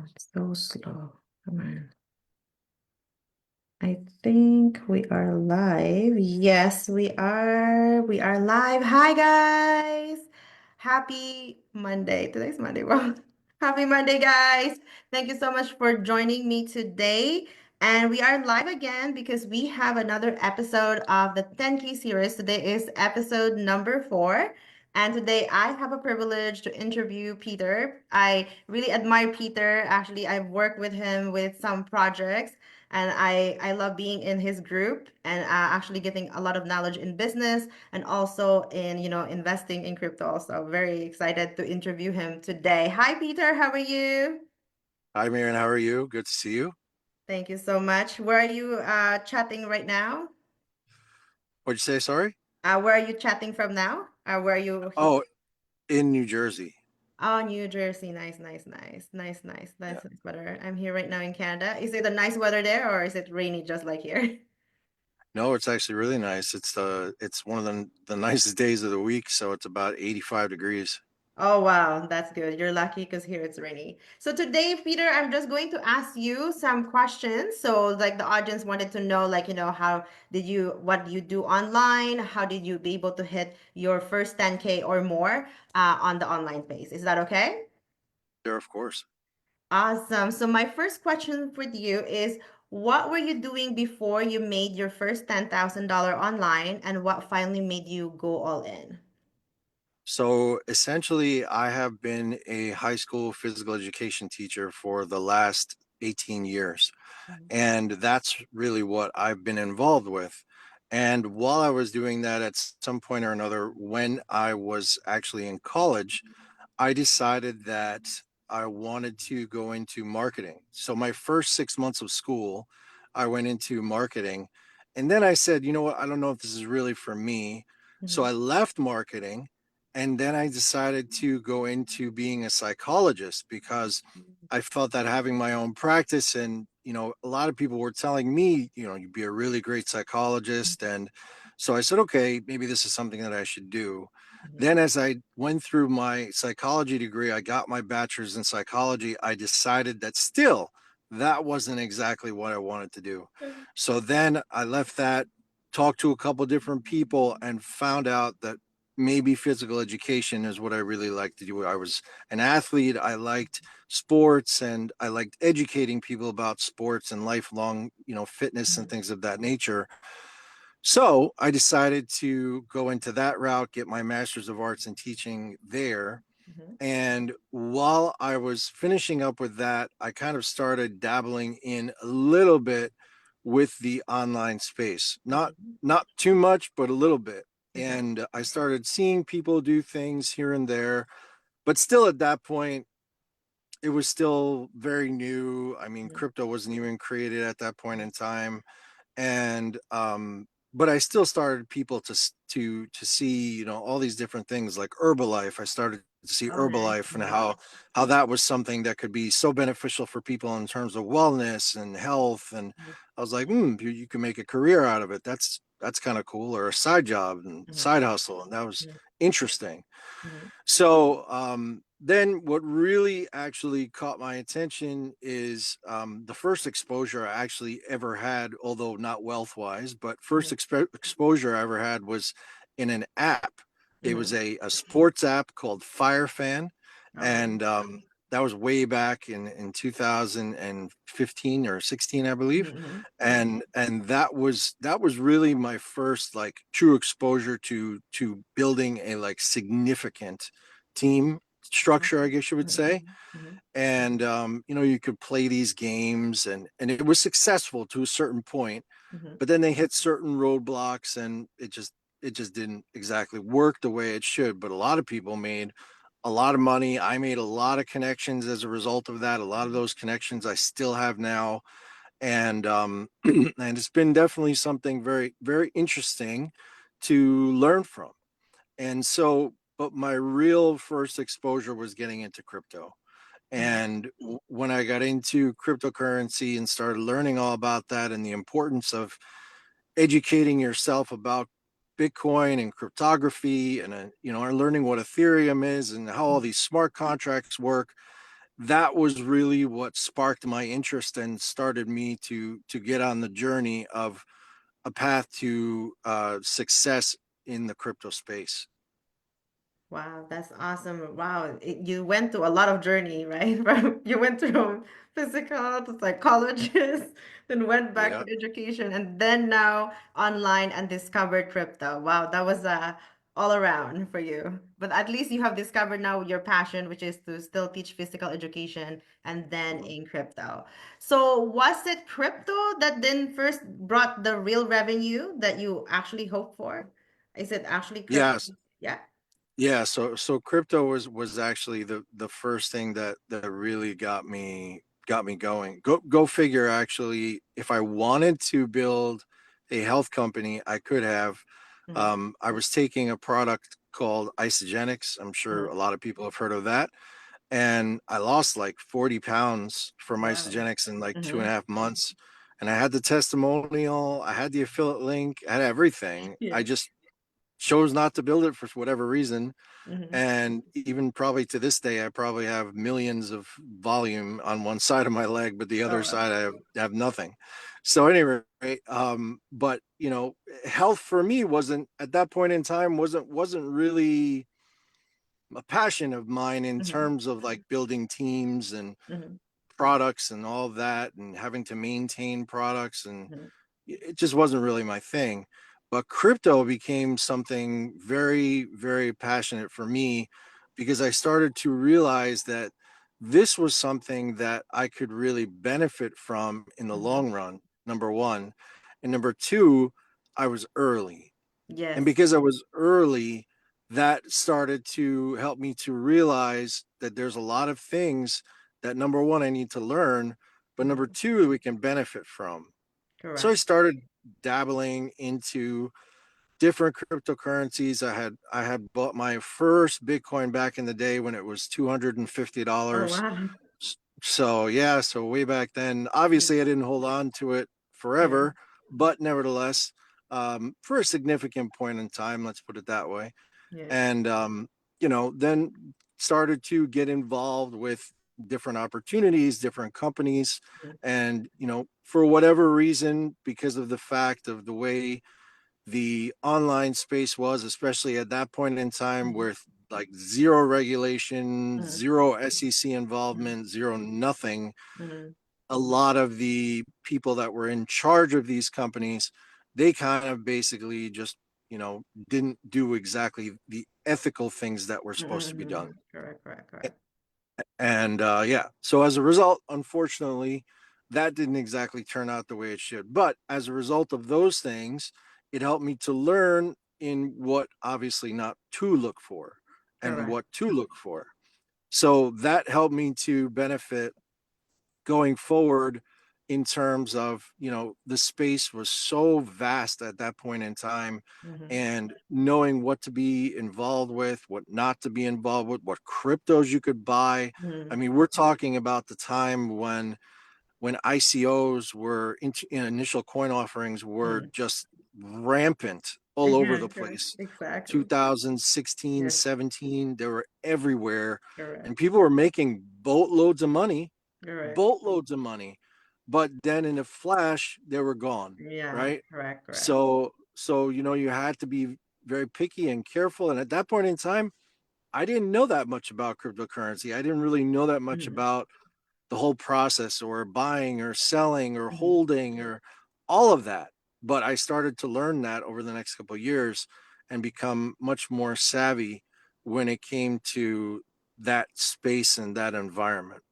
it's so slow. Come on. I think we are live. Yes, we are. We are live. Hi, guys. Happy Monday. Today's Monday. Wow. Happy Monday, guys. Thank you so much for joining me today. And we are live again because we have another episode of the 10K series. Today is episode number 4. And today I have a privilege to interview Peter. I really admire Peter. Actually, I've worked with him with some projects and I love being in his group and actually getting a lot of knowledge in business and also in investing in crypto. So very excited to interview him today. Hi Peter, how are you? Hi, Miriam. How are you? Good to see you. Thank you so much. Where are you chatting right now? What'd you say? Sorry. Where are you chatting from now? Where are you? Oh, in New Jersey. Oh, New Jersey. Nice, nice, nice, nice, nice. Yeah. That's nice weather. I'm here right now in Canada. Is it a nice weather there or is it rainy just like here? No, it's actually really nice. It's one of the nicest days of the week, so it's about 85 degrees. Oh, wow, that's good. You're lucky because here it's rainy. So today, Peter, I'm just going to ask you some questions. So like the audience wanted to know, like, what do you do online? How did you be able to hit your first 10K or more on the online space? Is that okay? There, of course. Awesome. So my first question for you is, what were you doing before you made your first $10,000 online, and what finally made you go all in? So essentially, I have been a high school physical education teacher for the last 18 years. And that's really what I've been involved with. And while I was doing that at some point or another, when I was actually in college, I decided that I wanted to go into marketing. So my first 6 months of school, I went into marketing. And then I said, you know what? I don't know if this is really for me. So I Mhm, left marketing. And then I decided to go into being a psychologist because I felt that having my own practice and, a lot of people were telling me, you'd be a really great psychologist. And so I said, okay, maybe this is something that I should do. mhm, Then, as I went through my psychology degree, I got my bachelor's in psychology. I decided that still that wasn't exactly what I wanted to do. mhm. So then I left that, talked to a couple different people, and found out that maybe physical education is what I really like to do. I was an athlete. I liked sports and I liked educating people about sports and lifelong, fitness and Mhm, things of that nature. So I decided to go into that route, get my master's of arts in teaching there. mhm, And while I was finishing up with that, I kind of started dabbling in a little bit with the online space. mhm, Not too much, but a little bit. mhm, And I started seeing people do things here and there, but still at that point, it was still very new. I mean, mhm, crypto wasn't even created at that point in time, and but I still started people to see, all these different things like Herbalife. I started to see Oh, nice. Herbalife and Mhm, how that was something that could be so beneficial for people in terms of wellness and health. And mhm, I was like, you can make a career out of it. That's kind of cool, or a side job and mhm, side hustle, and that was mhm, interesting. mhm, So then what really actually caught my attention is the first exposure I actually ever had, although not wealth wise, but first mhm, exposure I ever had was in an app. It was mhm. a sports app called FireFan. Oh, And that was way back in 2015 or 16, I believe. mhm, And that was really my first like true exposure to building a like significant team mhm, structure, I guess you would mhm, say. mhm, And you could play these games, and it was successful to a certain point, mhm, but then they hit certain roadblocks, and it just didn't exactly work the way it should. But a lot of people made a lot of money. I made a lot of connections as a result of that. A lot of mhm, those connections I still have now. And and it's been definitely something very, very interesting to learn from. And so, but my real first exposure was getting into crypto. mhm, And when I got into cryptocurrency and started learning all about that and the importance of educating yourself about Bitcoin and cryptography, and learning what Ethereum is and how all mhm, these smart contracts work, that was really what sparked my interest and started me to get on the journey of a path to success in the crypto space. Wow, that's awesome. Wow, you went through a lot of journey, right? You went through physical to psychologist, then went back Yeah. to education, and then now online and discovered crypto. Wow, that was all around for you. But at least you have discovered now your passion, which is to still teach physical education and then in crypto. So was it crypto that then first brought the real revenue that you actually hoped for? Is it actually crypto? Yes. Yeah. Yeah, so crypto was actually the first thing that really got me going. Go figure. Actually, if I wanted to build a health company, I could have. Mhm, I was taking a product called Isogenics. I'm sure mhm. a lot of people have heard of that, and I lost like 40 pounds from Wow. Isogenics in like two and a Mhm. half months. And I had the testimonial, I had the affiliate link, I had everything. I Yeah. just chose not to build it for whatever reason. Mhm. And even probably to this day, I probably have millions of volume on one side of my leg, but the Oh, other wow. side I have nothing. So anyway, but health for me wasn't at that point in time wasn't really a passion of mine in Mhm. terms of like building teams and Mhm. products and all that and having to maintain products, and Mhm. it just wasn't really my thing. But crypto became something very, very passionate for me because I started to realize that this was something that I could really benefit from in the Mhm. long run, number one. And number two, I was early. And Yes. because I was early, that started to help me to realize that there's a lot of things that number one, I need to learn, but number Mhm. two, we can benefit from. So I Correct. started dabbling into different cryptocurrencies. I had bought my first Bitcoin back in the day when it was Oh, $250. wow. So yeah, so way back then, Yeah. obviously I didn't hold on to it Yeah. forever, but nevertheless, for a significant point in time, let's put it that way. Yeah. And then started to get involved with different opportunities, different companies, Mhm. and for whatever reason, because of the fact of the way the online space was, especially at that point in time, Mhm. with like zero regulation, Mhm. zero SEC Mhm. involvement, zero nothing. Mhm. A lot of the people that were in charge of these companies, they kind of basically just, didn't do exactly the ethical things that were supposed to be done. Mhm. Correct, correct, correct. And yeah, so as a result, unfortunately, that didn't exactly turn out the way it should. But as a result of those things, it helped me to learn in what obviously not to look for and Correct. what to look for. So that helped me to benefit going forward in terms of, the space was so vast at that point in time, Mhm. and knowing what to be involved with, what not to be involved with, what cryptos you could buy. I Mhm. mean, we're talking about the time when ICOs were in initial coin offerings were Mhm. just rampant all over Yeah, the correct. place. Exactly. 2016, Yes. 17, they were everywhere, and Correct. people were making Correct. boatloads of money, but then in a flash they were gone, Yeah. right? Correct. Correct. So you had to be very picky and careful, and at that point in time I didn't know that much about cryptocurrency. I didn't really know that much Mhm. about the whole process, or buying or selling or Mhm. holding or all of that. But I started to learn that over the next couple of years and become much more savvy when it came to that space and that environment.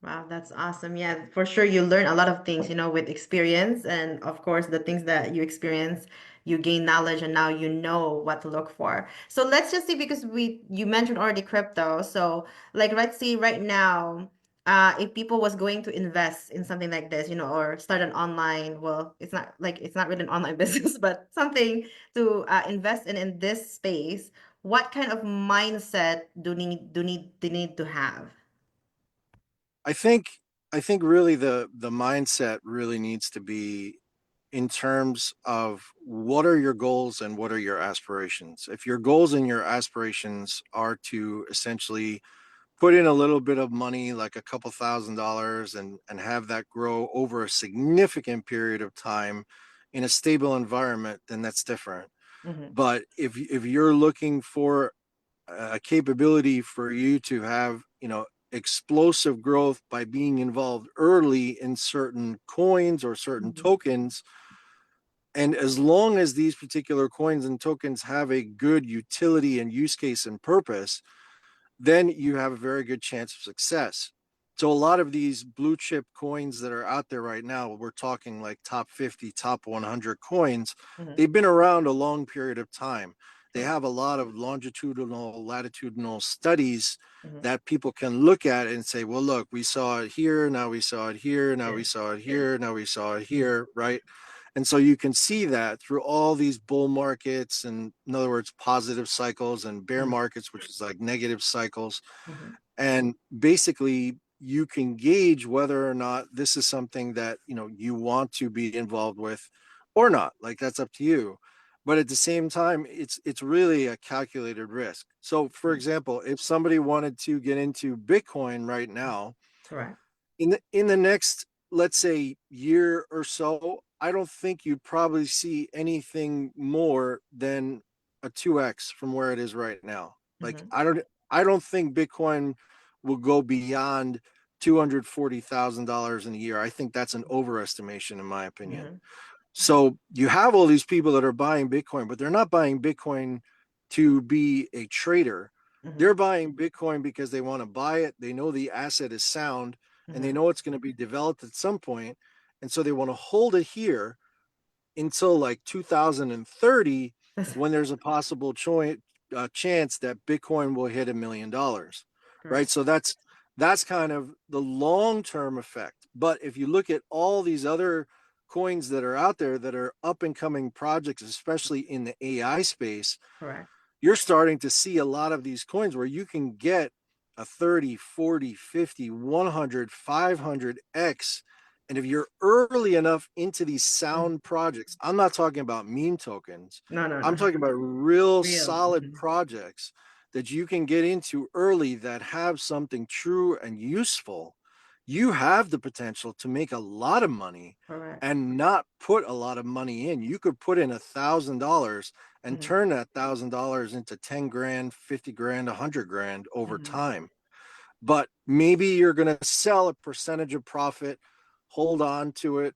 Wow, that's awesome. Yeah, for sure. You learn a lot of things, with experience. And of course, the things that you experience, you gain knowledge and now you know what to look for. So let's just see, because you mentioned already crypto. So like, let's see right now, if people was going to invest in something like this, or start an online, well, it's not really an online business, but something to invest in this space, what kind of mindset do need to have? I think I think really the mindset really needs to be in terms of what are your goals and what are your aspirations. If your goals and your aspirations are to essentially put in a little bit of money, like a couple $1,000s, and have that grow over a significant period of time in a stable environment, then that's different. Hmm. But if you're looking for a capability for you to have, explosive growth by being involved early in certain coins or certain Hmm. tokens, and as long as these particular coins and tokens have a good utility and use case and purpose, then you have a very good chance of success. So a lot of these blue chip coins that are out there right now, we're talking like top 50, top 100 coins, Hmm. they've been around a long period of time. They Correct. have a lot of longitudinal, latitudinal studies Hmm. that people can look at and say, well, look, we saw it here, now we saw it here, now we Yeah. saw it here, now we saw it Hmm. here, right? And so you can see that through all these bull markets, and in other words, positive cycles, and bear Hmm. markets, which is like negative cycles. Hmm. And basically you can gauge whether or not this is something that, you want to be involved with or not. Like, that's up to you. But at the same time, it's really a calculated risk. So for example, if somebody wanted to get into Bitcoin right now, Correct. in the next, let's say, year or so, I don't think you'd probably see anything more than a 2x from where it is right now. Like, Hmm. I don't think Bitcoin will go beyond $240,000 in a year. I think that's an overestimation, in my opinion. Hmm. So you have all these people that are buying Bitcoin, but they're not buying Bitcoin to be a trader. Hmm. They're buying Bitcoin because they want to buy it. They know the asset is sound, and they Hmm. know it's going to be developed at some point. And so they want to hold it here until like 2030, That's when there's a possible chance that Bitcoin will hit $1 million, right? correct. So that's kind of the long-term effect. But if you look at all these other coins that are out there that are up and coming projects, especially in the AI space, Correct. you're starting to see a lot of these coins where you can get a 30, 40, 50, 100, 500x. And if you're early enough into these Mm. sound projects, I'm not talking about meme tokens, No, no, I'm no. talking about real Real. solid Hmm. projects that you can get into early that have something true and useful. You have the potential to make a lot of money Correct. and not put a lot of money in. You could put in $1,000 and Hmm. turn that $1,000 into 10 grand, 50 grand, 100 grand over Hmm. time. But maybe you're going to sell a percentage of profit, hold on to it,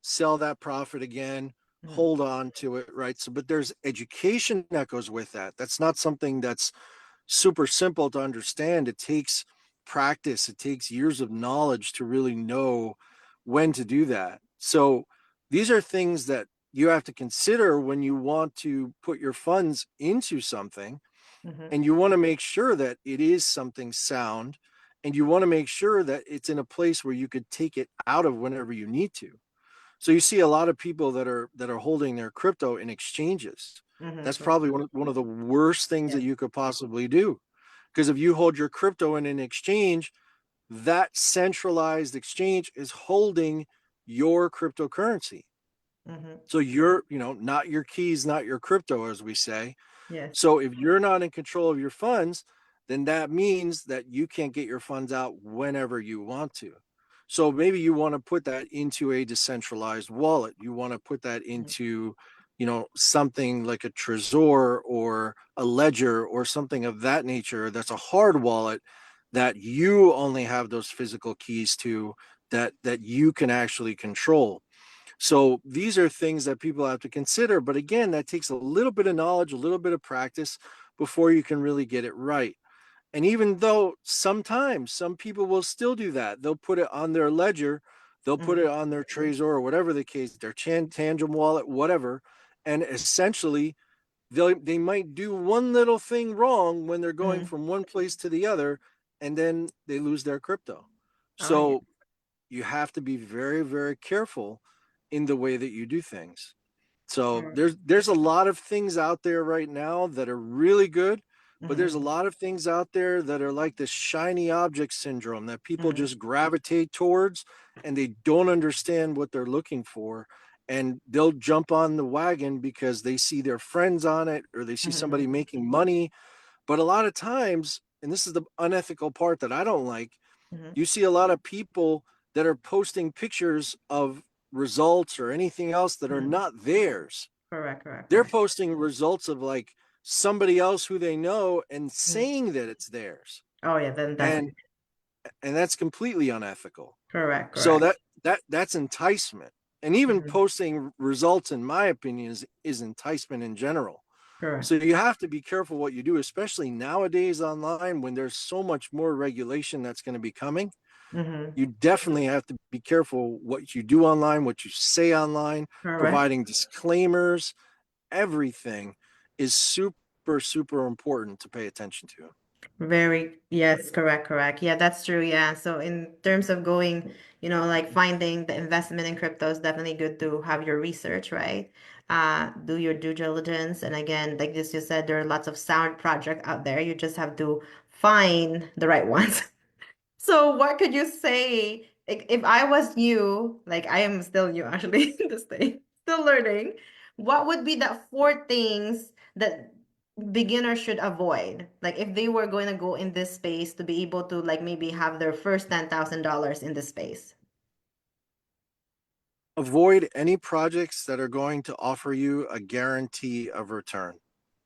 sell that profit again, Hmm. hold on to it, right? So, but there's education that goes with that. That's not something that's super simple to understand. It takes practice, it takes years of knowledge to really know when to do that. So these are things that you have to consider when you want to put your funds into something, Hmm. and you want to make sure that it is something sound, and you want to make sure that it's in a place where you could take it out of whenever you need to. So you see a lot of people that are holding their crypto in exchanges. Hmm. That's Correct. probably one of the worst things that Yes. you could possibly do. Because if you hold your crypto in an exchange, that centralized exchange is holding your cryptocurrency. Hmm. So you're, not your keys, not your crypto, as we say. Yes. So if you're not in control of your funds, then that means that you can't get your funds out whenever you want to. So maybe you want to put that into a decentralized wallet. You want to put that Hmm. into, something like a Trezor or a Ledger or something of that nature, that's a hard wallet that you only have those physical keys to, that you can actually control. So these are things that people have to consider. But again, that takes a little bit of knowledge, a little bit of practice before you can really get it right. And even though sometimes some people will still do that, they'll put it on their ledger, they'll put it Hmm. on their Trezor or whatever the case, their Tangent wallet, whatever. And essentially, they might do one little thing wrong when they're going Hmm. from one place to the other, and then they lose their crypto. Oh, yeah. So you have to be very, very careful in the way that you do things. So Correct. there's a lot of things out there right now that are really good, but there's Hmm. a lot of things out there that are like this shiny object syndrome that people Hmm. just gravitate towards, and they don't understand what they're looking for, and they'll jump on the wagon because they see their friends on it or they see Hmm. somebody making money. But a lot of times and this is the unethical part that I don't like, Hmm. you see a lot of people that are posting pictures of results or anything else that are Hmm. not theirs. Correct, correct, They're correct. posting results of like somebody else who they know and Mhm. saying that it's theirs. Oh yeah, then that's And that's completely unethical. correct, So correct. that's enticement. And even Hmm. posting results, in my opinion, is enticement in general. Correct. So you have to be careful what you do, especially nowadays online when there's so much more regulation that's going to be coming. Hmm. You definitely have to be careful what you do online, what you say online, Correct. providing disclaimers. Everything is super, super important to pay attention to. Very, yes, correct, correct. Yeah, that's true. Yeah. So in terms of going, like finding the investment in crypto is definitely good to have your research, right? Do your due diligence. And again, like this you said, there are lots of sound projects out there. You just have to find the right ones. So what could you say if I was you, like I am still new actually this day, still learning, what would be the four things that beginners should avoid? Like if they were going to go in this space to be able to like maybe have their first $10,000 in this space. Avoid any projects that are going to offer you a guarantee of return.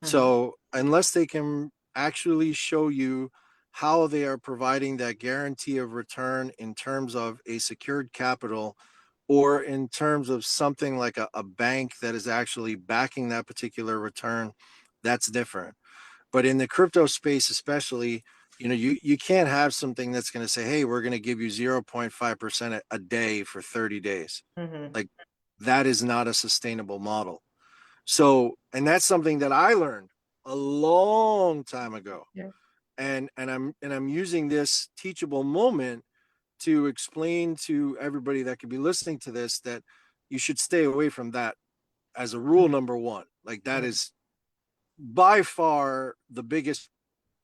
Uh-huh. So, unless they can actually show you how they are providing that guarantee of return in terms of a secured capital or in terms of something like a bank that is actually backing that particular return, that's different. But in the crypto space, especially, you can't have something that's going to say, hey, we're going to give you 0.5% a day for 30 days. Mm-hmm. Like that is not a sustainable model. So, and that's something that I learned a long time ago. Yeah. And I'm using this teachable moment to explain to everybody that could be listening to this that you should stay away from that as a rule number one. Like that Mm-hmm. is by far the biggest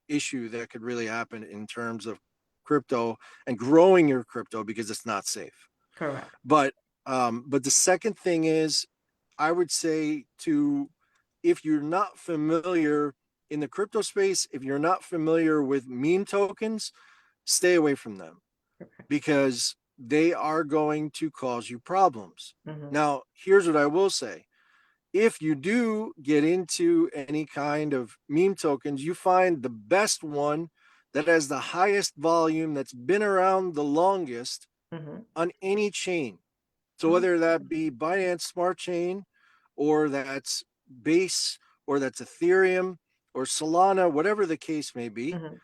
issue that could really happen in terms of crypto and growing your crypto because it's not safe. Correct. But but the second thing is, I would say to if you're not familiar in the crypto space, if you're not familiar with meme tokens, stay away from them Correct. because they are going to cause you problems. Mm-hmm. Now, here's what I will say. If you do get into any kind of meme tokens, you find the best one that has the highest volume that's been around the longest Mm-hmm. on any chain. So Oh. whether that be Binance Smart Chain or that's Base or that's Ethereum or Solana, whatever the case may be, Mm-hmm.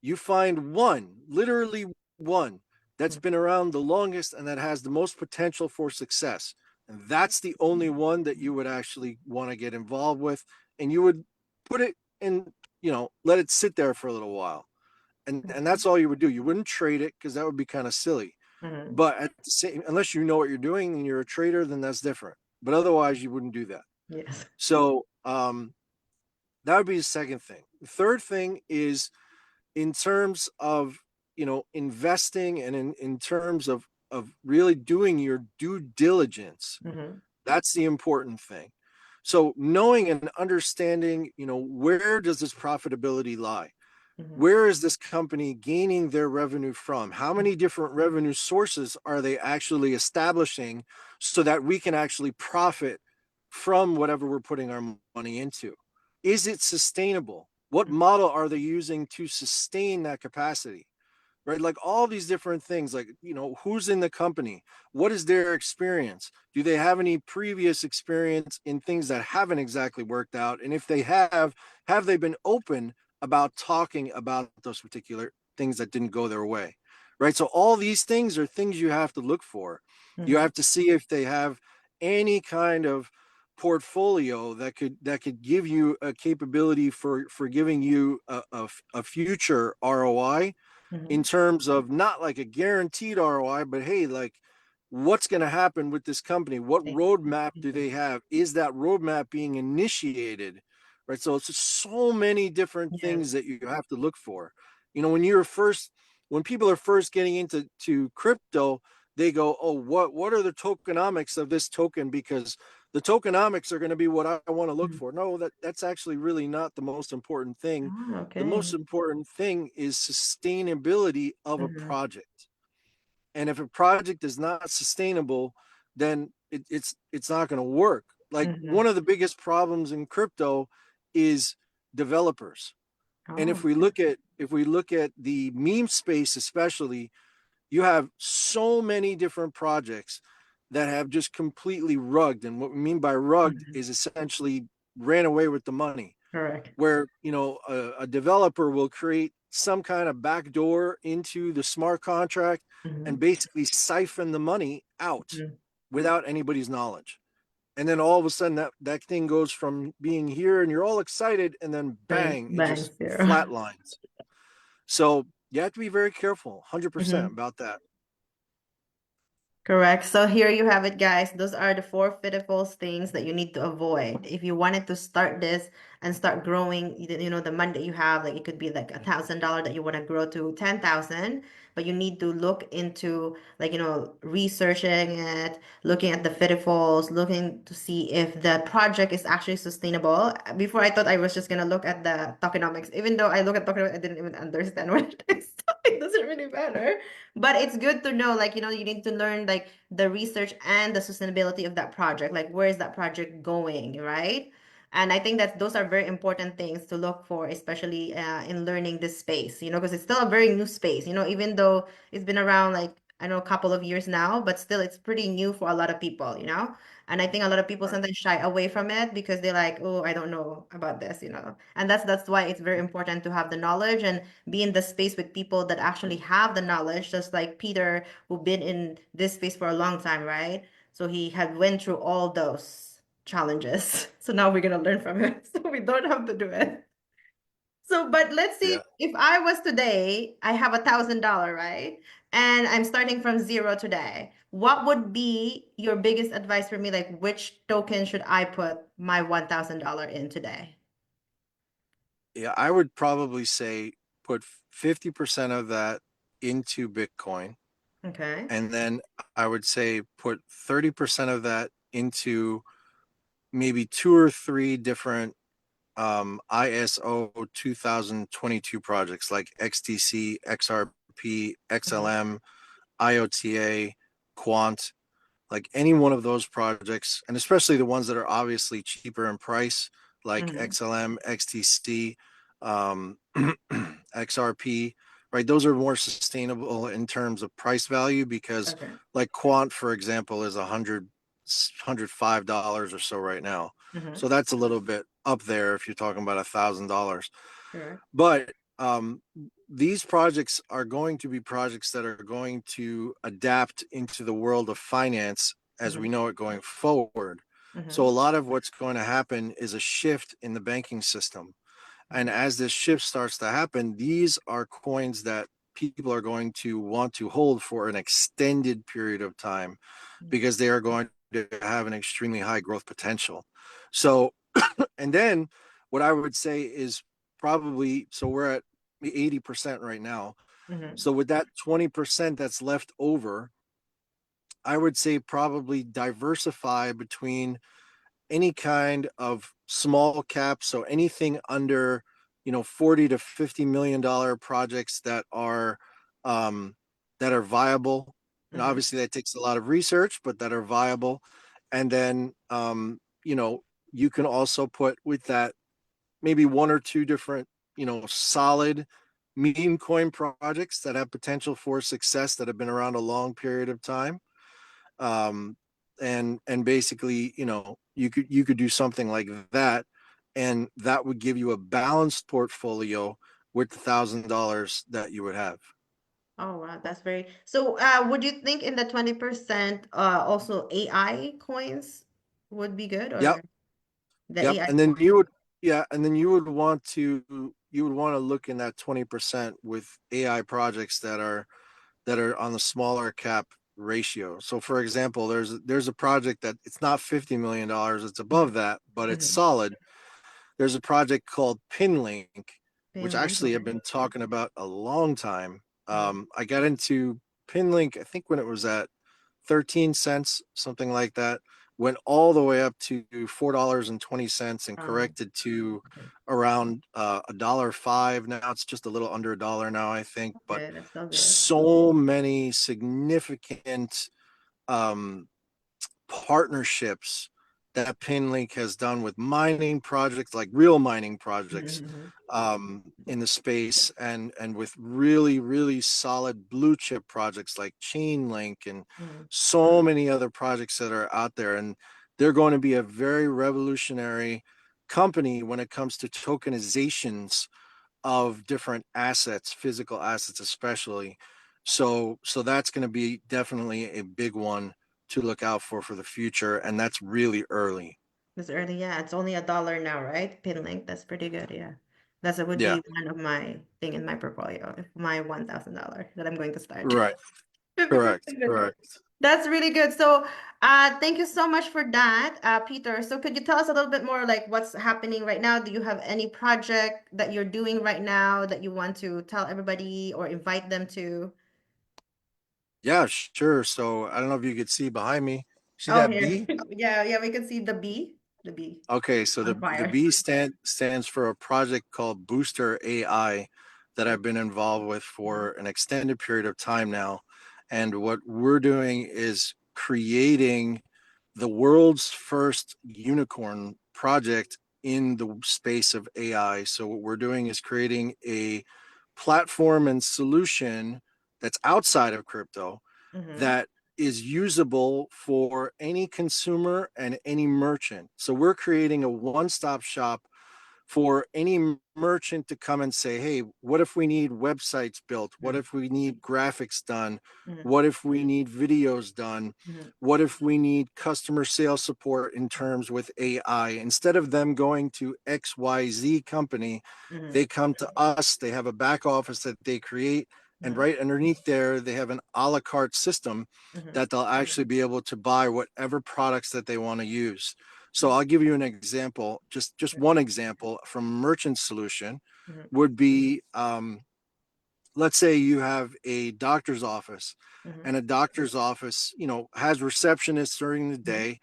you find one, literally one, that's been around the longest and that has the most potential for success. And that's the only one that you would actually want to get involved with. And you would put it in, let it sit there for a little while. And that's all you would do. You wouldn't trade it because that would be kind of silly. Mm-hmm. But at the same, unless you know what you're doing and you're a trader, then that's different. But otherwise, you wouldn't do that. Yes. So that would be the second thing. The third thing is in terms of investing and in terms of really doing your due diligence. Mm-hmm. That's the important thing. So knowing and understanding, where does this profitability lie? Mm-hmm. Where is this company gaining their revenue from? How many different revenue sources are they actually establishing so that we can actually profit from whatever we're putting our money into? Is it sustainable? What model are they using to sustain that capacity? Right? Like all these different things, like, who's in the company? What is their experience? Do they have any previous experience in things that haven't exactly worked out? And if they have they been open about talking about those particular things that didn't go their way? Right. So all these things are things you have to look for. You Mm-hmm. have to see if they have any kind of portfolio that could give you a capability for giving you a future ROI in Mm-hmm. terms of not like a guaranteed ROI, but hey, like what's going to happen with this company? What roadmap do they have? Is that roadmap being initiated? Right. So it's just so many different things Yes. that you have to look for. When people are first getting into crypto, they go, oh, what are the tokenomics of this token? Because the tokenomics are going to be what I want to look Mhm. for. No, that's actually really not the most important thing. Oh, The most okay. important thing is sustainability of a Mm-hmm. project. And if a project is not sustainable, then it's not going to work. Like Mm-hmm. one of the biggest problems in crypto is developers. And Oh, if we look at the meme space especially, you have so many different projects that have just completely rugged. And what we mean by rugged mhm. is essentially ran away with the money, Correct. where a developer will create some kind of backdoor into the smart contract and Mm-hmm. basically siphon the money out Mm-hmm. without anybody's knowledge. And then all of a sudden that thing goes from being here and you're all excited and then Bang, bang, it bang, just zero. flatlines. So you have to be very careful, 100% Mm-hmm. about that. Correct. So here you have it, guys. Those are the four pitfalls things that you need to avoid. If you wanted to start this and start growing, the money that you have, like it could be like $1,000 that you want to grow to 10,000, but you need to look into like, researching it, looking at the pitfalls, looking to see if the project is actually sustainable. Before I thought I was just gonna look at the tokenomics. Even though I look at tokenomics, I didn't even understand what it is. It doesn't really matter. But it's good to know, like, you need to learn like the research and the sustainability of that project. Like, where is that project going, right? And I think that those are very important things to look for, especially in learning this space, because it's still a very new space, even though it's been around like, I know a couple of years now, but still it's pretty new for a lot of people. And I think a lot of people Right. sometimes shy away from it because they're like, oh, I don't know about this. And that's why it's very important to have the knowledge and be in the space with people that actually have the knowledge, just like Peter, who been in this space for a long time, right? So he had went through all those challenges. So now we're gonna learn from him, so we don't have to do it. So, but let's see, Yeah. if I was today, I have $1,000, right? And I'm starting from zero today. What would be your biggest advice for me? Like, which token should I put my $1,000 in today? Yeah, I would probably say put 50% of that into Bitcoin. Okay. And then I would say put 30% of that into maybe two or three different ISO 2022 projects like XTC, XRP, Mhm. XLM, IOTA, Quant, like any one of those projects, and especially the ones that are obviously cheaper in price, like Mhm. XLM, XTC, um, XRP, right? Those are more sustainable in terms of price value because, Okay. like Quant, for example, is $105 or so right now. Mhm. So that's a little bit up there if you're talking about $1,000. Correct. But these projects are going to be projects that are going to adapt into the world of finance as we Mhm. know it going forward. So Mhm. a lot of what's going to happen is a shift in the banking system. And Mhm. as this shift starts to happen, these are coins that people are going to want to hold for an extended period of time because they are going to have an extremely high growth potential. So, and then what I would say is probably, so we're at 80% right now. Mhm. So with that 20% that's left over, I would say probably diversify between any kind of small cap. So anything under, 40 to $50 million projects um, that are viable. And Mhm. obviously that takes a lot of research, but that are viable. And then, you can also put with that maybe one or two different, solid meme coin projects that have potential for success that have been around a long period of time. Um, and basically, you could do something like that, and that would give you a balanced portfolio with $1,000 that you would have. Oh wow, that's very. So, would you think in the 20%, also AI coins would be good, Yep, or the yep. AI And then coin? you would, yeah, and then you would want to look in that 20% with AI projects that are on the smaller cap ratio. So for example, there's a project that it's not $50 million, it's Mhm. above that, but it's Mhm. solid. There's a project called Pinlink, which Finland, actually I've okay. been talking about a long time. Mhm. I got into Pinlink, I think when it was at 13 cents, something like that. went all the way up to $4.20 and Oh, corrected to okay. around $1.05. Now it's just a little under a dollar now, I think. But Okay, that's still good. so many significant um, partnerships that PinLink has done with mining projects, like real mining projects Mm-hmm. in the space, and with really, really solid blue chip projects like Chainlink and Mm-hmm. so many other projects that are out there. And they're going to be a very revolutionary company when it comes to tokenizations of different assets, physical assets especially. So that's going to be definitely a big one to look out for the future, and that's really early. It's early, yeah. It's only $1 now, right? Pin link. That's pretty good, yeah. That's it would Yeah, be one of my thing in my portfolio, my $1,000 that I'm going to start. right. 50% Correct. good. Correct. That's really good. So, thank you so much for that, Peter. So, could you tell us a little bit more, like what's happening right now? Do you have any project that you're doing right now that you want to tell everybody or invite them to? Yeah, sure. So I don't know if you could see behind me. See Oh, that here. bee? Yeah, yeah, we can see the bee Okay, so on the fire. B stands for a project called Booster AI that Mm, I've been involved with mhm, for an extended period of time now. And what we're doing is creating the world's first unicorn project in the space of AI. So what we're doing is creating a platform and solution that's outside of crypto mhm, that is usable for any consumer and any merchant. So we're creating a one-stop shop for any merchant to come and say, hey, what if we need websites built? What mhm, if we need graphics done? mhm, What if we need videos done? mhm, What if we need customer sales support in terms with AI? Instead of them going to XYZ company, mhm, they come to us. They have a back office that they create. And mhm, right underneath there, they have an a la carte system mhm, that they'll actually be able to buy whatever products that they want to use. So mhm, I'll give you an example, just one example from a merchant solution mhm, would be, let's say you have a doctor's office, mhm, and a doctor's office, has receptionists during the mhm, day,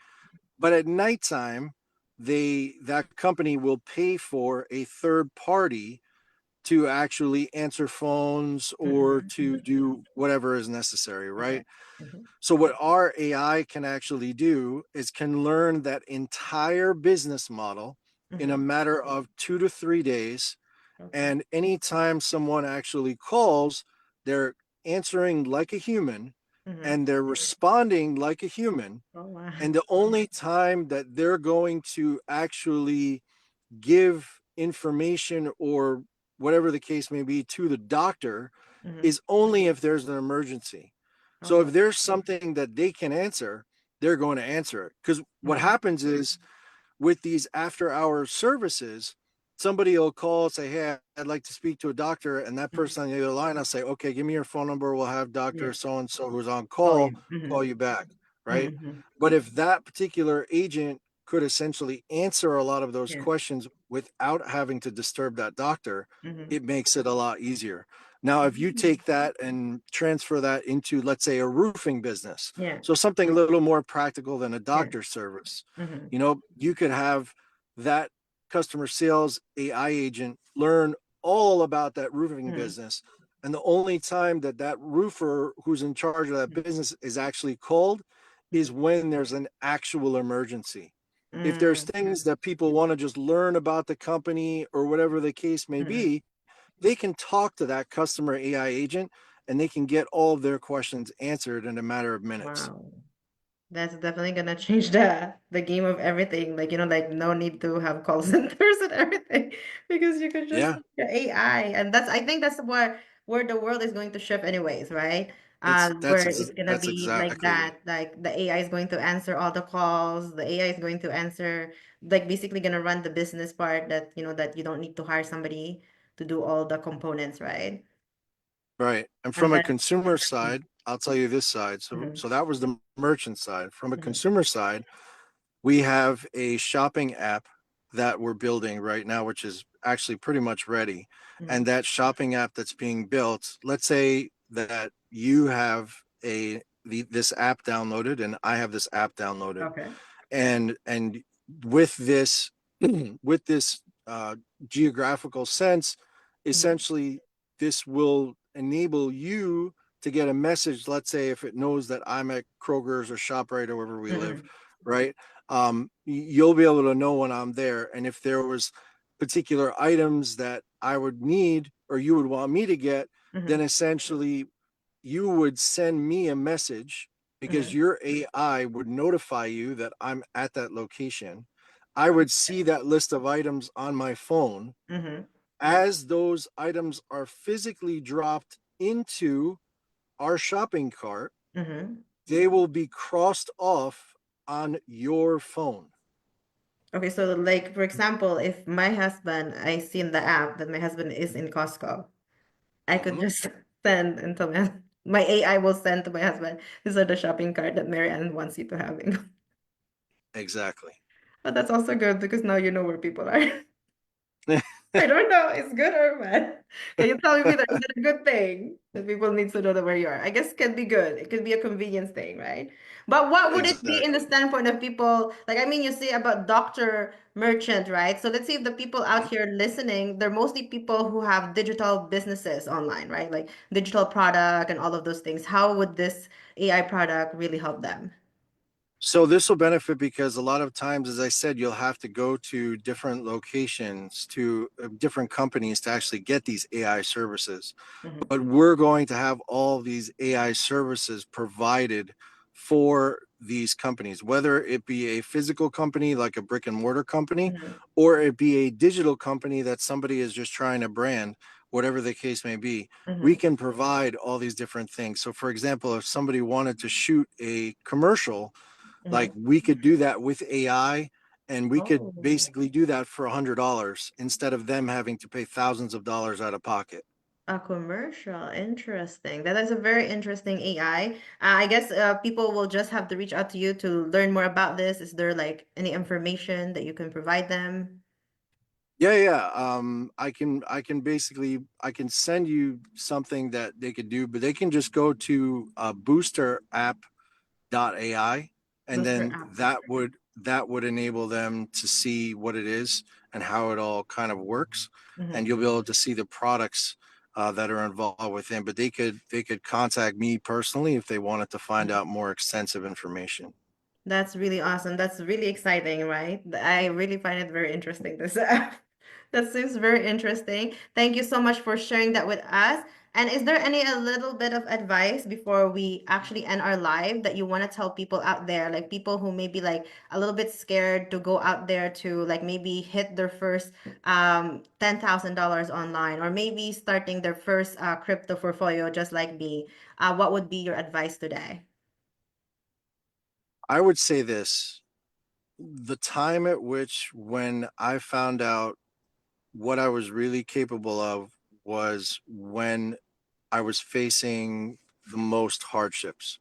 but at nighttime, that company will pay for a third party to actually answer phones or mhm. to do whatever is necessary, Okay. right? Mhm, So what our AI can actually do is can learn that entire business model in a mhm. matter of 2 to 3 days. Okay. And anytime someone actually calls, they're answering like a human Mhm. and they're responding like a human. Oh, wow. And the only time that they're going to actually give information or whatever the case may be to the doctor Mhm. is only if there's an emergency. So Oh. if there's something that they can answer, they're going to answer it. Because what Mhm, happens is with these after hours services, somebody will call, say, hey, I'd like to speak to a doctor. And that mhm. person on the other line, I'll say, okay, give me your phone number. We'll have Dr. Yeah. So and so who's on Oh, call yeah. Mhm, call you back. Right. mhm. But if that particular agent could essentially answer a lot of those Yeah. questions without having to disturb that doctor, Mhm. it makes it a lot easier. Now, if you Mhm. take that and transfer that into, let's say, a roofing business, Yeah. so something a little more practical than a Yeah. doctor's service, Mhm, you could have that customer sales AI agent learn all about that roofing mhm, business. And the only time that that roofer who's in charge of that mhm, business is actually called is mhm. when there's an actual emergency. If there's Mm, things that people want to just learn about the company or whatever the case may mhm. be, they can talk to that customer AI agent and they can get all of their questions answered in a matter of minutes. Wow. That's definitely gonna change the game of everything. Like, like no need to have call centers and everything because you could just Yeah, the AI. And I think that's where the world is going to shift anyways, right? Where it's gonna that's be like exactly that. Like the AI is going to answer all the calls. The AI is going to answer, like basically gonna run the business part that that you don't need to hire somebody to do all the components, right? right. And And from a then consumer side, I'll tell you this side. So mhm, so that was the merchant side. From a mhm, consumer side, we have a shopping app that we're building right now, which is actually pretty much ready. And mhm. that shopping app that's being built, let's say that you have this app downloaded and I have this app downloaded. Okay. And with this with this geographical sense, Mhm. essentially this will enable you to get a message. Let's say if it knows that I'm at Kroger's or ShopRite or wherever we live, Mhm. right? You'll be able to know when I'm there, and if there was particular items that I would need or you would want me to get, then Mhm. essentially you would send me a message because Mhm. your AI would notify you that I'm at that location. I would Okay. see that list of items on my phone. Mhm. As those items are physically dropped into our shopping cart, Mhm. they will be crossed off on your phone. Okay, so like for example, if my husband, I see in the app that my husband is in Costco, I could Mhm. just send and tell my AI will send to my husband, these are the shopping cart that Mary Ann wants you to have. Exactly. But that's also good because now you know where people are. I don't know. It's good or bad. Can you tell me that is it a good thing that people need to know that where you are? I guess can be good. It could be a convenience thing, right? But what would it be in the Exactly. standpoint of people? Like, I mean, you say about doctor, merchant, right? So let's say if the people out Mhm. here listening, they're mostly people who have digital businesses online, right? Like digital product and all of those things. How would this AI product really help them? So this will benefit because a lot of times, as I said, you'll have to go to different locations to different companies to actually get these AI services. Mm-hmm. But we're going to have all these AI services provided for these companies, whether it be a physical company like a brick and mortar company, Mm-hmm. or it be a digital company that somebody is just trying to brand, whatever the case may be. We Mm-hmm. can provide all these different things. So, for example, if somebody wanted to shoot a commercial, like Mm-hmm. we could do that with AI, and we could Oh. basically do that for $100 instead of them having to pay thousands of dollars out of pocket. A commercial. Interesting. That is a very interesting AI. I guess people will just have to reach out to you to learn more about this. Is there like any information that you can provide them? Yeah, yeah. I can basically I can send you something that they could do, but they can just go to boosterapp.ai, and Booster then app. that would enable them to see what it is and how it all kind of works, and Mm-hmm. you'll be able to see the products that are involved within. But they could contact me personally if they wanted to find out more extensive information. That's really awesome. That's really exciting, right? I really find it very interesting, this That seems very interesting. Thank you so much for sharing that with us. And is there any a little bit of advice before we actually end our live that you want to tell people out there, like people who may be like a little bit scared to go out there to like maybe hit their first $10,000 online or maybe starting their first crypto portfolio just like me. What would be your advice today? I would say this: the time at which when I found out what I was really capable of was when I was facing the most hardships.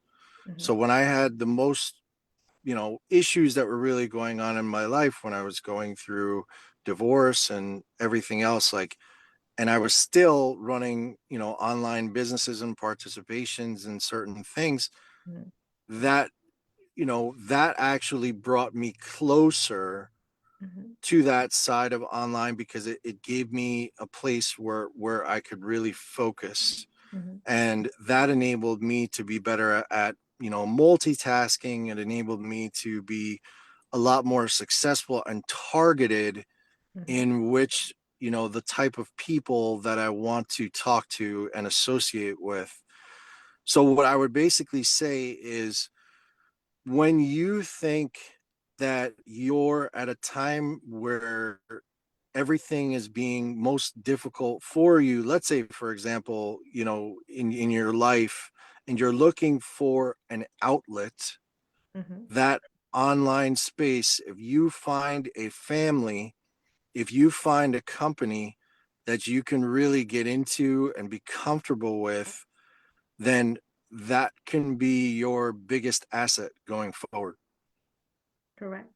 Mm-hmm. So when I had the most, issues that were really going on in my life, when I was going through divorce and everything else, like, and I was still running, online businesses and participations in certain things, that, that actually brought me closer Mm-hmm. to that side of online because it gave me a place where I could really focus, Mm-hmm. and that enabled me to be better at multitasking. It enabled me to be a lot more successful and targeted Mm-hmm. in which the type of people that I want to talk to and associate with. So what I would basically say is, when you think that you're at a time where everything is being most difficult for you, let's say for example, in your life, and you're looking for an outlet, Mm-hmm. that online space, if you find a family, if you find a company that you can really get into and be comfortable with, then that can be your biggest asset going forward. Correct.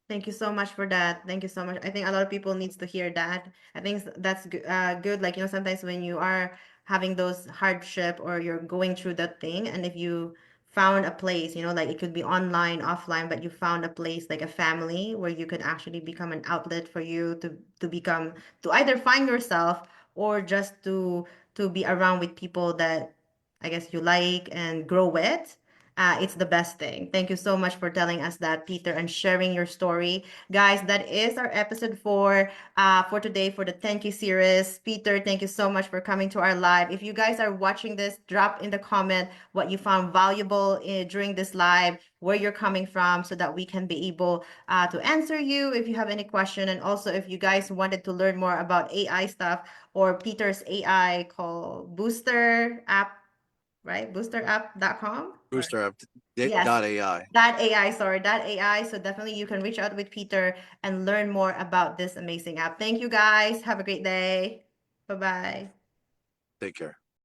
Thank you so much for that. Thank you so much. I think a lot of people needs to hear that. I think that's good. Like, sometimes when you are having those hardship or you're going through that thing, and if you found a place, like it could be online, offline, but you found a place like a family where you could actually become an outlet for you to become to either find yourself or just to be around with people that I guess you like and grow with. It's the best thing. Thank you so much for telling us that, Peter, and sharing your story. Guys, that is our episode for today for the Thank You series. Peter, thank you so much for coming to our live. If you guys are watching this, drop in the comment what you found valuable during this live, where you're coming from, so that we can be able to answer you if you have any question. And also, if you guys wanted to learn more about AI stuff or Peter's AI called Booster app, right? Boosterapp.com or Booster Up yes, dot AI. that AI, sorry, that AI. So definitely you can reach out with Peter and learn more about this amazing app. Thank you guys. Have a great day. Bye-bye. Take care.